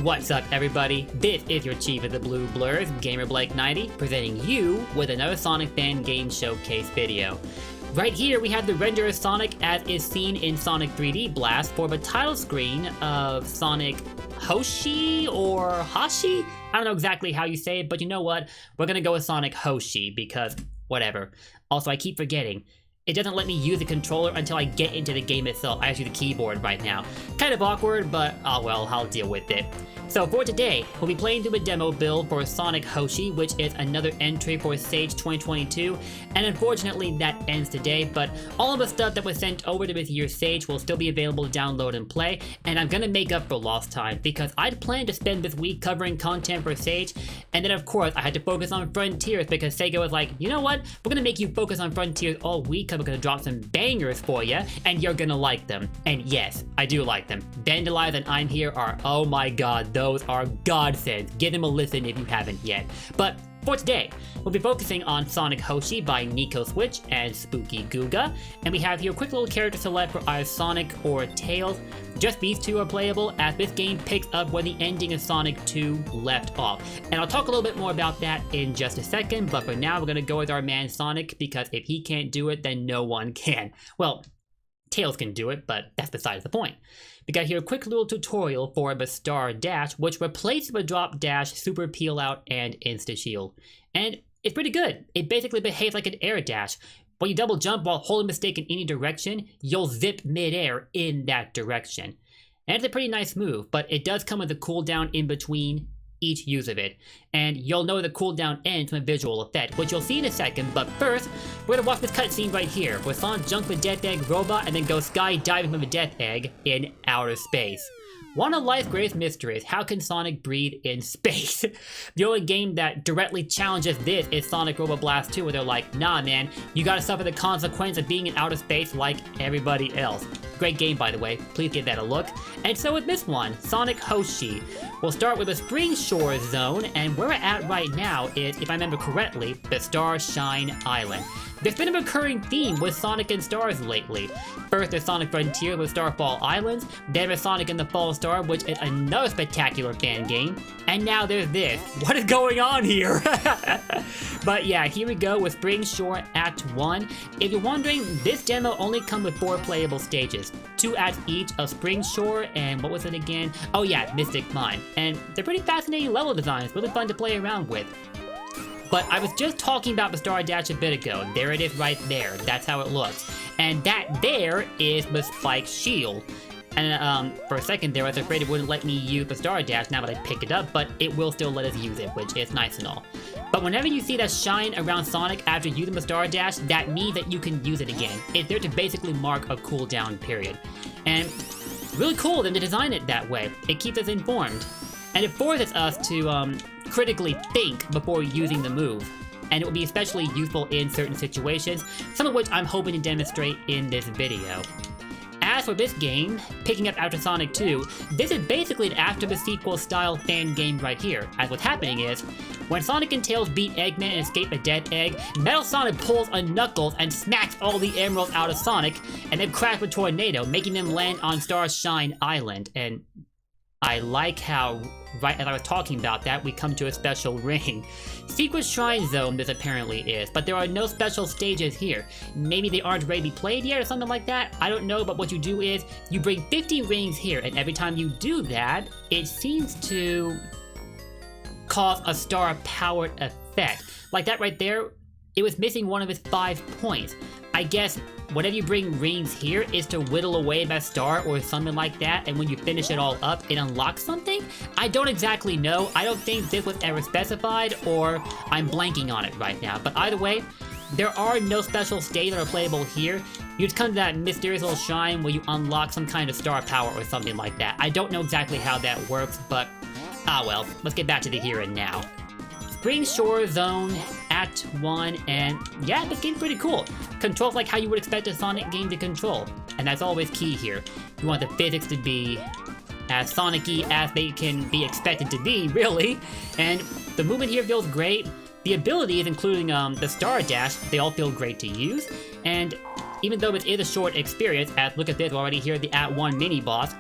What's up, everybody? This is your Chief of the Blue Blurs, Gamer Blake 90, presenting you with another Sonic Fan Game Showcase video. Right here, we have the render of Sonic as is seen in Sonic 3D Blast for the title screen of Sonic Hoshi or Hoshi? I don't know exactly how you say it, but you know what? We're gonna go with Sonic Hoshi because whatever. Also, I keep forgetting. It doesn't let me use the controller until I get into the game itself. I actually use the keyboard right now. Kind of awkward, but oh well, I'll deal with it. So for today, we'll be playing through a demo build for Sonic Hoshi, which is another entry for Sage 2022, and unfortunately that ends today, but all of the stuff that was sent over to this year's Sage will still be available to download and play, and I'm gonna make up for lost time, because I'd planned to spend this week covering content for Sage, and then of course I had to focus on Frontiers because Sega was like, you know what, we're gonna make you focus on Frontiers all week because we're gonna drop some bangers for you, and you're gonna like them. And yes, I do like them. Vandalize and I'm Here are, oh my god, those are godsends. Give them a listen if you haven't yet. But for today, we'll be focusing on Sonic Hoshi by Nico Switch and Spooky Guga, and we have here a quick little character select for either Sonic or Tails. Just these two are playable, as this game picks up where the ending of Sonic 2 left off. And I'll talk a little bit more about that in just a second, but for now we're gonna go with our man Sonic, because if he can't do it, then no one can. Well, Tails can do it, but that's besides the point. We got here a quick little tutorial for the Star Dash, which replaces the Drop Dash, Super Peel Out, and Insta Shield. And it's pretty good. It basically behaves like an air dash. When you double jump while holding the stick in any direction, you'll zip mid-air in that direction. And it's a pretty nice move, but it does come with a cooldown in between each use of it, and you'll know the cooldown ends from a visual effect, which you'll see in a second. But first, we're gonna watch this cutscene right here, where Sonic jumps the Death Egg robot and then goes skydiving from the Death Egg in outer space. One of life's greatest mysteries: how can Sonic breathe in space? The only game that directly challenges this is Sonic Robo Blast 2, where they're like, nah man, you gotta suffer the consequence of being in outer space like everybody else. Great game, by the way, please give that a look. And so with this one, Sonic Hoshi. We'll start with the Spring Shore zone, and where we're at right now is, if I remember correctly, the Starshine Island. There's been a recurring theme with Sonic and Stars lately. First there's Sonic Frontier with Starfall Islands, then there's Sonic and the Fall Star, which is another spectacular fan game, and now there's this. What is going on here? But yeah, here we go with Spring Shore Act 1. If you're wondering, this demo only comes with 4 playable stages. 2 acts each of Spring Shore, and what was it again? Oh yeah, Mystic Mine. And they're pretty fascinating level designs, really fun to play around with. But I was just talking about the Star Dash a bit ago. There it is right there. That's how it looks. And that there is the Spike Shield. And for a second there, I was afraid it wouldn't let me use the Star Dash now that I pick it up, but it will still let us use it, which is nice and all. But whenever you see that shine around Sonic after using the Star Dash, that means that you can use it again. It's there to basically mark a cooldown period. And really cool of them to design it that way. It keeps us informed. And it forces us to critically think before using the move. And it will be especially useful in certain situations, some of which I'm hoping to demonstrate in this video. As for this game, picking up after Sonic 2, this is basically an after the sequel style fan game right here, as what's happening is, when Sonic and Tails beat Eggman and escape the Death Egg, Metal Sonic pulls a Knuckles and smacks all the emeralds out of Sonic, and then crashes a tornado, making them land on Starshine Island. And I like how, right as I was talking about that, we come to a special ring. Secret Shrine Zone this apparently is, but there are no special stages here. Maybe they aren't ready to be played yet or something like that, I don't know, but what you do is, you bring 50 rings here, and every time you do that, it seems to cause a star-powered effect. Like that right there, it was missing one of its 5 points. I guess whenever you bring rings here is to whittle away that star or something like that, and when you finish it all up, it unlocks something? I don't exactly know. I don't think this was ever specified, or I'm blanking on it right now. But either way, there are no special stages that are playable here. You just come to that mysterious little shrine where you unlock some kind of star power or something like that. I don't know exactly how that works, but ah well, let's get back to the here and now. Spring Shore Zone, Act 1, and yeah, this game's pretty cool. Controls like how you would expect a Sonic game to control, and that's always key here. You want the physics to be as Sonic-y as they can be expected to be, really. And the movement here feels great. The abilities, including the Star Dash, they all feel great to use. And even though it is a short experience, as look at this, we're already here at the Act 1 mini-boss,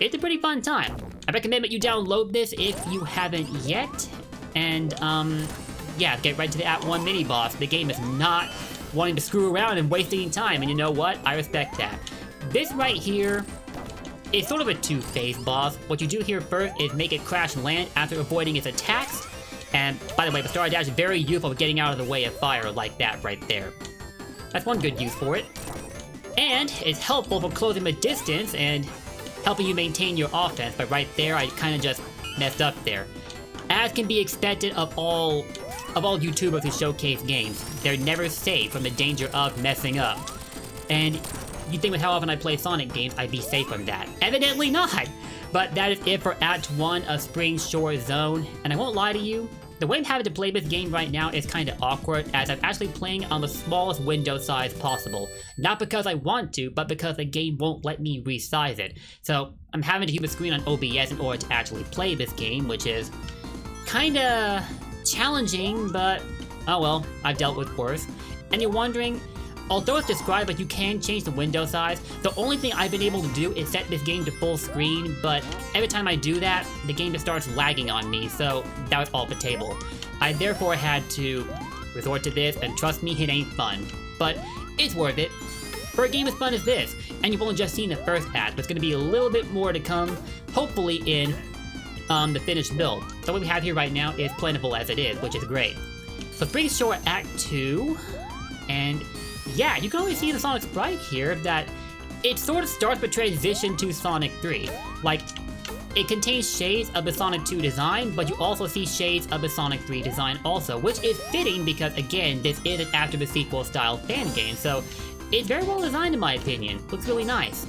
it's a pretty fun time. I recommend that you download this if you haven't yet. And, yeah, get right to the Act 1 mini-boss. The game is not wanting to screw around and wasting time, and you know what? I respect that. This right here is sort of a two-phase boss. What you do here first is make it crash and land after avoiding its attacks. And, by the way, the Star Dash is very useful for getting out of the way of fire like that right there. That's one good use for it. And it's helpful for closing the distance and helping you maintain your offense, but right there, I kind of just messed up there. As can be expected of all YouTubers who showcase games, they're never safe from the danger of messing up. And you'd think with how often I play Sonic games, I'd be safe from that. Evidently not! But that is it for Act 1 of Spring Shore Zone, and I won't lie to you, the way I'm having to play this game right now is kind of awkward, as I'm actually playing on the smallest window size possible. Not because I want to, but because the game won't let me resize it. So I'm having to keep the screen on OBS in order to actually play this game, which is kinda challenging, but oh well, I've dealt with worse. And you're wondering, although it's described like you can change the window size, the only thing I've been able to do is set this game to full screen, but every time I do that, the game just starts lagging on me, so that was off the table. I therefore had to resort to this, and trust me, it ain't fun. But it's worth it. For a game as fun as this, and you've only just seen the first act, there's gonna be a little bit more to come, hopefully in the finished build. So what we have here right now is plentiful as it is, which is great. So Spring Shore Act 2, and yeah, you can always see in the Sonic sprite here that it sort of starts the transition to Sonic 3. Like, it contains shades of the Sonic 2 design, but you also see shades of the Sonic 3 design also, which is fitting because, again, this is an after the sequel style fan game, so it's very well designed in my opinion. Looks really nice.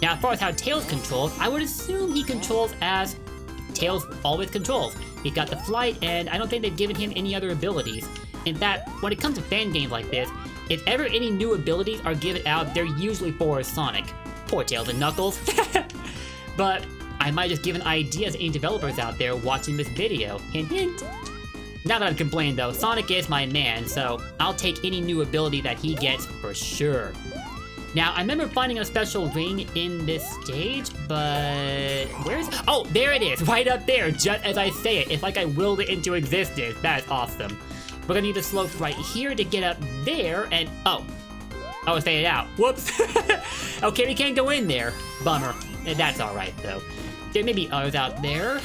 Now, as far as how Tails controls, I would assume he controls as Tails always controls. He's got the flight, and I don't think they've given him any other abilities. In fact, when it comes to fan games like this, if ever any new abilities are given out, they're usually for Sonic. Poor Tails and Knuckles. But I might just give an idea to any developers out there watching this video. Hint, hint. Not that I'm complaining though, Sonic is my man, so I'll take any new ability that he gets for sure. Now, I remember finding a special ring in this stage, but where's... Oh, there it is, right up there, just as I say it. It's like I willed it into existence. That is awesome. We're gonna need the slopes right here to get up there, and oh, it's faded out. Whoops. Okay, we can't go in there. Bummer. That's alright, though. There may be others out there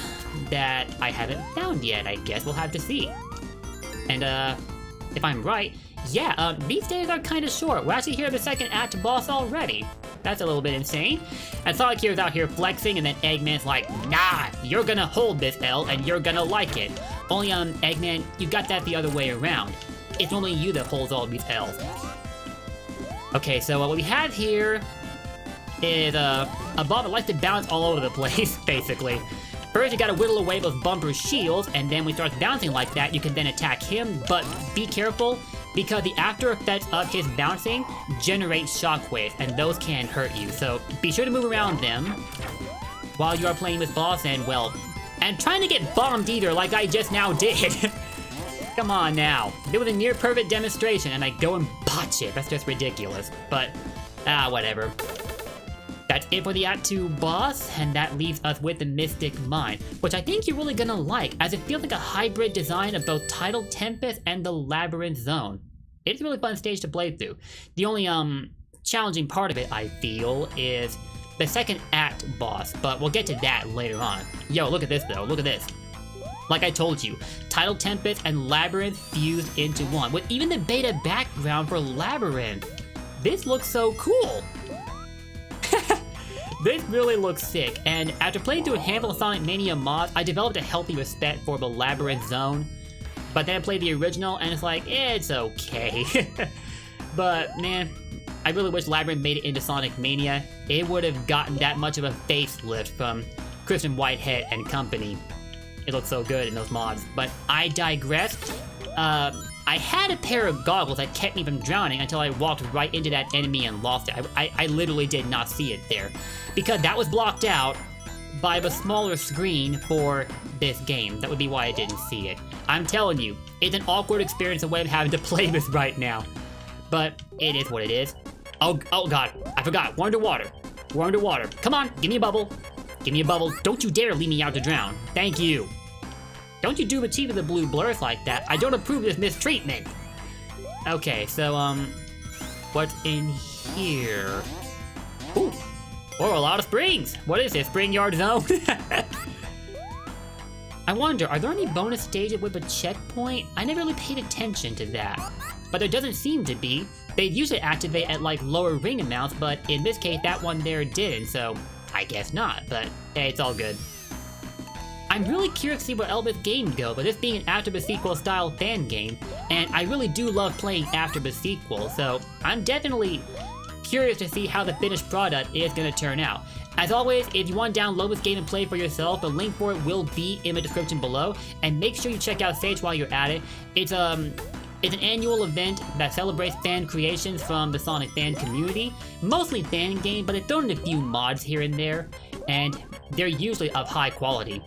that I haven't found yet, I guess we'll have to see. And, if I'm right, yeah, these days are kind of short. We're actually here at the second act boss already. That's a little bit insane. And Sonic here is out here flexing, and then Eggman's like, nah, you're gonna hold this L, and you're gonna like it. Only, Eggman, you got that the other way around. It's only you that holds all these L's. Okay, so what we have here is, a ball that likes to bounce all over the place, basically. First, you gotta whittle away those bumper shields, and then when he starts bouncing like that, you can then attack him, but be careful, because the after effects of his bouncing generate shockwaves, and those can hurt you, so be sure to move around them while you are playing this boss, and, well, and trying to get bombed either, like I just now did. Come on now. It was a near perfect demonstration, and I go and botch it. That's just ridiculous. But, whatever. That's it for the Act 2 boss, and that leaves us with the Mystic Mine, which I think you're really gonna like, as it feels like a hybrid design of both Tidal Tempest and the Labyrinth Zone. It's a really fun stage to play through. The only, challenging part of it, I feel, is the second act boss, but we'll get to that later on. Yo, look at this though, look at this. Like I told you, Tidal Tempest and Labyrinth fused into one, with even the beta background for Labyrinth. This looks so cool. This really looks sick, and after playing through a handful of Sonic Mania mods, I developed a healthy respect for the Labyrinth Zone. But then I played the original, and it's like, it's okay. But man, I really wish Labyrinth made it into Sonic Mania. It would have gotten that much of a facelift from Christian Whitehead and company. It looks so good in those mods. But I digress. I had a pair of goggles that kept me from drowning until I walked right into that enemy and lost it. I literally did not see it there, because that was blocked out by the smaller screen for this game. That would be why I didn't see it. I'm telling you, it's an awkward experience of having to play this right now. But it is what it is. Oh god, I forgot. We're underwater. We're underwater. Come on, give me a bubble. Give me a bubble. Don't you dare leave me out to drown. Thank you. Don't you do achieve the blue blurs like that. I don't approve this mistreatment. Okay, so, what's in here? Ooh. Oh, a lot of springs. What is this, Spring Yard Zone? I wonder, are there any bonus stages with a checkpoint? I never really paid attention to that. But there doesn't seem to be. They usually activate at like lower ring amounts, but in this case, that one there didn't, so I guess not, but hey, it's all good. I'm really curious to see where Elvis games go, but this being an After the Sequel style fan game, and I really do love playing After the Sequel, so I'm definitely curious to see how the finished product is going to turn out. As always, if you want to download this game and play for yourself, the link for it will be in the description below, and make sure you check out Sage while you're at it. It's an annual event that celebrates fan creations from the Sonic fan community. Mostly fan game, but it's thrown in a few mods here and there, and they're usually of high quality.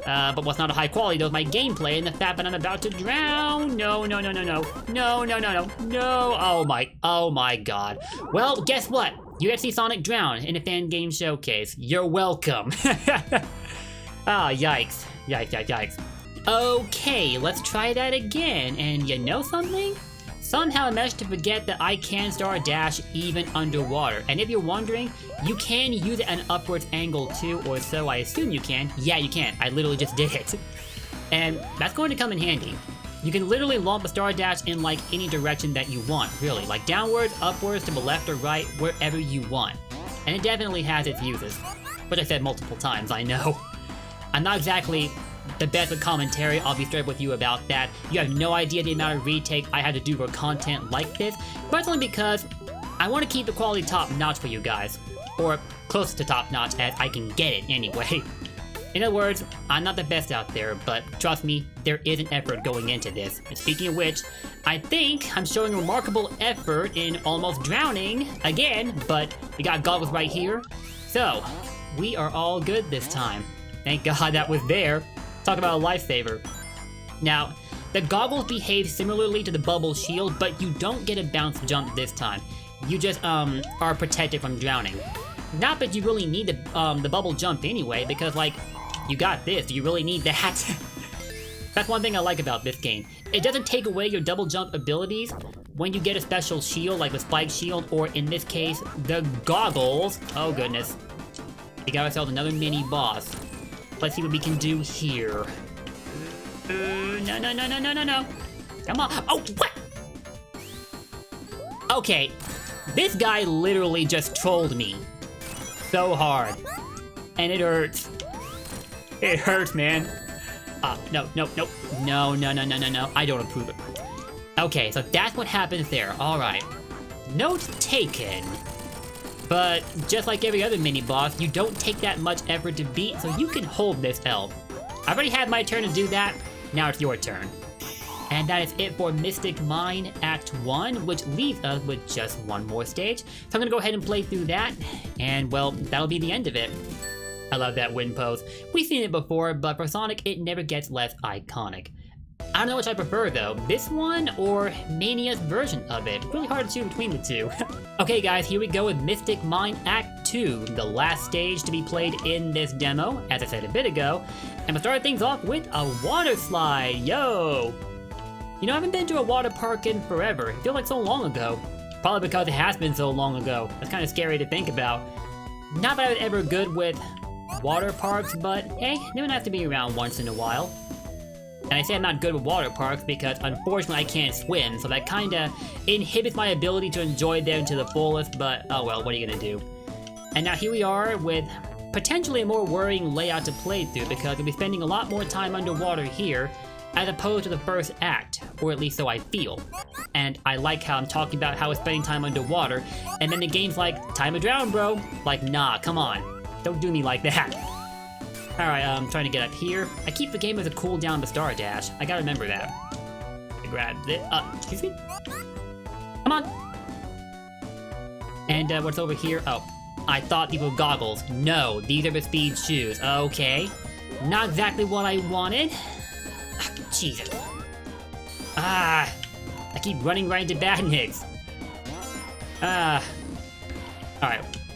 But what's not of high quality though is my gameplay and the fact that I'm about to drown. No. Oh my god. Well, guess what? You get to see Sonic drown in a fan game showcase. You're welcome. Ah, yikes. Yikes. Okay, let's try that again. And you know something? Somehow I managed to forget that I can star dash even underwater. And if you're wondering, you can use it at an upwards angle too, or so I assume you can. Yeah, you can. I literally just did it. And that's going to come in handy. You can literally launch the star dash in like any direction that you want, really. Like downwards, upwards, to the left or right, wherever you want. And it definitely has its uses. Which I said multiple times, I know. I'm not exactly the best with commentary, I'll be straight with you about that. You have no idea the amount of retake I had to do for content like this, but it's only because I want to keep the quality top notch for you guys. Or close to top notch as I can get it anyway. In other words, I'm not the best out there, but trust me, there is an effort going into this. And speaking of which, I think I'm showing remarkable effort in almost drowning again, but we got goggles right here. So, we are all good this time. Thank God that was there. Talk about a lifesaver. Now, the goggles behave similarly to the bubble shield, but you don't get a bounce jump this time. You just are protected from drowning. Not that you really need the bubble jump anyway, because like, you got this, do you really need that? That's one thing I like about this game. It doesn't take away your double jump abilities when you get a special shield like the spike shield, or in this case, the goggles. Oh goodness. We got ourselves another mini boss. Let's see what we can do here. No. Come on. Oh, what? Okay. This guy literally just trolled me. So hard. And it hurts. It hurts, man. No. I don't approve it. Okay, so that's what happens there. Alright. Note taken. But just like every other mini-boss, you don't take that much effort to beat, so you can hold this L. I already had my turn to do that, now it's your turn. And that is it for Mystic Mine Act 1, which leaves us with just one more stage. So I'm gonna go ahead and play through that, and well, that'll be the end of it. I love that wind pose. We've seen it before, but for Sonic, it never gets less iconic. I don't know which I prefer though, this one or Mania's version of it. Really hard to choose between the two. Okay guys, here we go with Mystic Mine Act 2, the last stage to be played in this demo, as I said a bit ago. And we'll start things off with a water slide, yo! You know, I haven't been to a water park in forever. It feels like so long ago. Probably because it has been so long ago. That's kind of scary to think about. Not that I was ever good with water parks, but hey, they don't have to be around once in a while. And I say I'm not good with water parks because unfortunately I can't swim, so that kinda inhibits my ability to enjoy them to the fullest, but oh well, what are you gonna do? And now here we are with potentially a more worrying layout to play through because we'll be spending a lot more time underwater here as opposed to the first act, or at least so I feel. And I like how I'm talking about how we're spending time underwater, and then the game's like, time to drown, bro. Like, nah, come on. Don't do me like that. Alright, I'm trying to get up here. I keep the game as a cooldown to Star Dash. I gotta remember that. I grabbed it. Excuse me? Come on! And what's over here? Oh, I thought these were goggles. No, these are the speed shoes. Okay. Not exactly what I wanted. Jesus. I keep running right into bad nicks. Alright.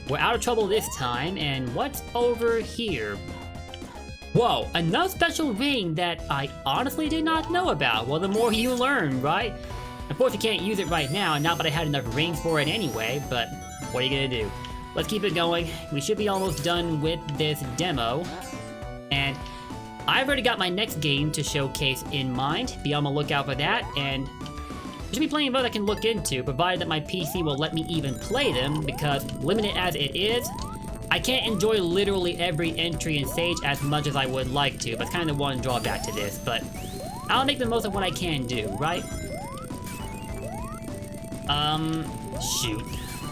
we're out of trouble this time, and what's over here? Whoa, another special ring that I honestly did not know about. Well, the more you learn, right? Of course, you can't use it right now, not that I had enough rings for it anyway, but what are you gonna do? Let's keep it going. We should be almost done with this demo. And I've already got my next game to showcase in mind. Be on the lookout for that, and there should be plenty of others I can look into, provided that my PC will let me even play them, because limited as it is, I can't enjoy literally every entry in Sage as much as I would like to. That's kind of one drawback to this, but I'll make the most of what I can do, right? Shoot.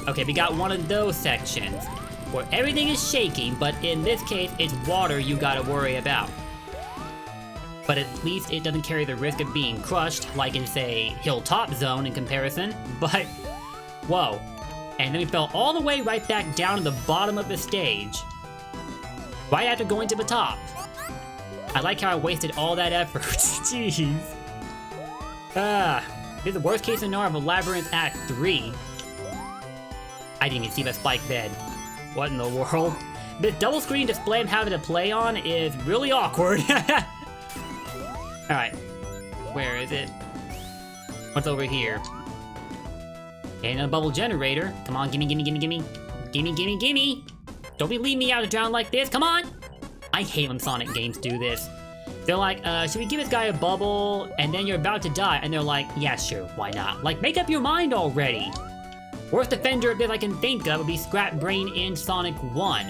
Okay, we got one of those sections where everything is shaking, but in this case, it's water you gotta worry about. But at least it doesn't carry the risk of being crushed, like in, say, Hilltop Zone in comparison. But, whoa. And then we fell all the way right back down to the bottom of the stage. Right after going to the top. I like how I wasted all that effort. Jeez. This is the worst case scenario of Labyrinth Act 3. I didn't even see the spike bed. What in the world? This double screen display I'm having to play on is really awkward. Alright. Where is it? What's over here? And a bubble generator. Come on, gimme, gimme, gimme, gimme. Gimme, gimme, gimme. Don't be leaving me out to drown like this. Come on! I hate when Sonic games do this. They're like, should we give this guy a bubble? And then you're about to die. And they're like, yeah, sure, why not? Like, make up your mind already. Worst offender bit I can think of would be Scrap Brain in Sonic 1.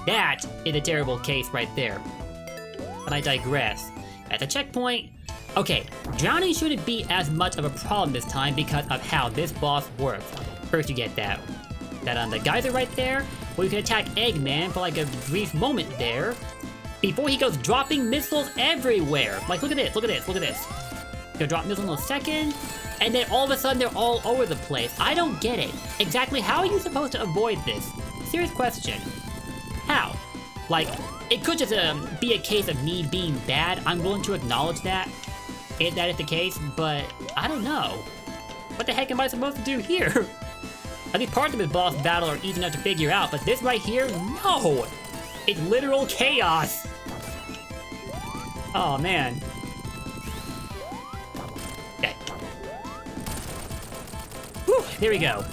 That is a terrible case right there. But I digress. At the checkpoint, okay, drowning shouldn't be as much of a problem this time because of how this boss works. First you get that on the geyser right there, where you can attack Eggman for like a brief moment there, before he goes dropping missiles everywhere. Like, look at this, look at this, look at this. He'll drop missiles in a second, and then all of a sudden they're all over the place. I don't get it. Exactly how are you supposed to avoid this? Serious question. How? Like, it could just be a case of me being bad. I'm willing to acknowledge that, if that is the case, but I don't know. What the heck am I supposed to do here? At least parts of this boss battle are easy enough to figure out, but this right here, no! It's literal chaos! Oh man. Okay. Whew, there we go.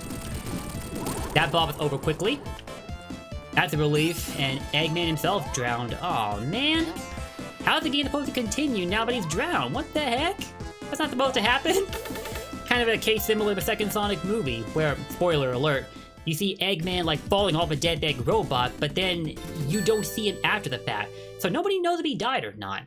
That boss was over quickly. That's a relief, and Eggman himself drowned. Oh man. How's the game supposed to continue now that he's drowned? What the heck? That's not supposed to happen? Kind of a case similar to the second Sonic movie, where, spoiler alert, you see Eggman like falling off a dead egg robot, but then you don't see him after the fact. So nobody knows if he died or not.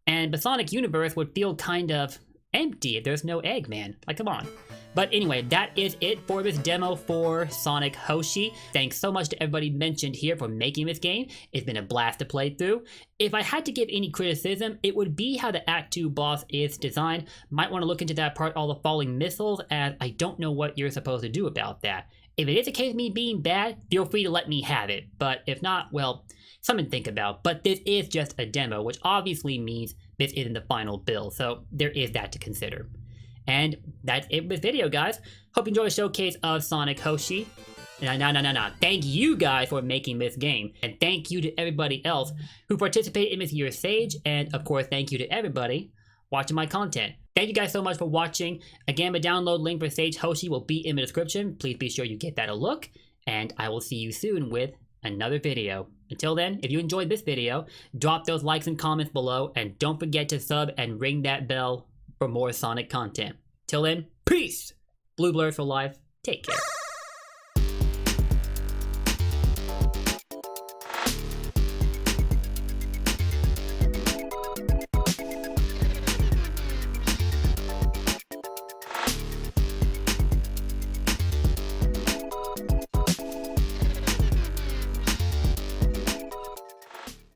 And the Sonic universe would feel kind of empty if there's no Eggman. Like, come on. But anyway, that is it for this demo for Sonic Hoshi. Thanks so much to everybody mentioned here for making this game. It's been a blast to play through. If I had to give any criticism, it would be how the Act 2 boss is designed. Might want to look into that part, all the falling missiles, as I don't know what you're supposed to do about that. If it is a case of me being bad, feel free to let me have it. But if not, well, something to think about. But this is just a demo, which obviously means this isn't the final build. So there is that to consider. And that's it with this video, guys. Hope you enjoyed the showcase of Sonic Hoshi. No. Thank you guys for making this game. And thank you to everybody else who participated in this year's Sage. And of course, thank you to everybody watching my content. Thank you guys so much for watching. Again, the download link for Sage Hoshi will be in the description. Please be sure you get that a look. And I will see you soon with another video. Until then, if you enjoyed this video, drop those likes and comments below. And don't forget to sub and ring that bell for more Sonic content. Till then, peace! Blue Blurs for life. Take care.